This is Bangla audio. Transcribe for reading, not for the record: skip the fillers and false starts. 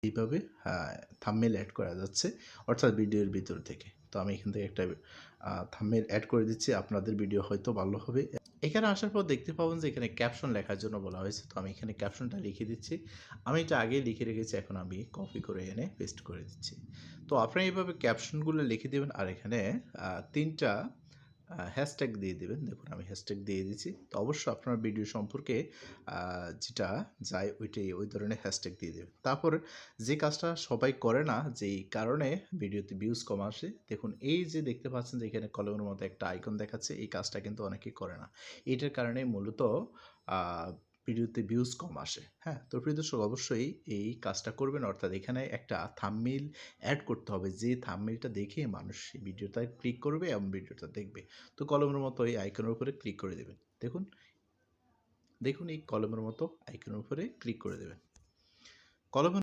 এইভাবে থাম্বনেল অ্যাড করা যাচ্ছে, অর্থাৎ ভিডিওর ভিতর থেকে। তো আমি এখান থেকে একটা থাম্বনেল অ্যাড করে দিচ্ছি, আপনাদের ভিডিও হয়তো ভালো হবে। এখানে আসার পর দেখতে পাবেন যে এখানে ক্যাপশন লেখার জন্য বলা হয়েছে। তো আমি এখানে ক্যাপশনটা লিখে দিচ্ছি। আমি এটা আগেই লিখে রেখেছি, এখন আমি কপি করে এনে পেস্ট করে দিচ্ছি। তো আপনারা এইভাবে ক্যাপশনগুলো লিখে দেবেন আর এখানে ৩ টা হ্যাশট্যাগ দিয়ে দিবেন। দেখুন আমি হ্যাশট্যাগ দিয়ে দিয়েছি। তো অবশ্যই আপনার ভিডিও সম্পর্কে যেটা যায় ওই ধরনের হ্যাশট্যাগ দিয়ে দেবেন। তারপর যে কাজটা সবাই করে না, যেই কারণে ভিডিওতে ভিউজ কম আসে, দেখুন এই যে দেখতে পাচ্ছেন যে এখানে কলমের মতো একটা আইকন দেখাচ্ছে, এই কাজটা কিন্তু অনেকেই করে না। এটার কারণে মূলত আ ভিডিওতে ভিউজ কম আসে। হ্যাঁ? তো প্রিয় দর্শক অবশ্যই এই কাজটা করবেন, অর্থাৎ এখানে একটা থাম্বনেইল এড করতে হবে, যে থাম্বনেইলটা দেখে মানুষ এই ভিডিওটায় ক্লিক করবে এবং ভিডিওটা দেখবে। তো কলমের মতো এই আইকনের উপরে ক্লিক করে দিবেন। দেখুন, দেখুন এই কলমের মতো আইকনের উপরে ক্লিক করে দেবেন। কলমের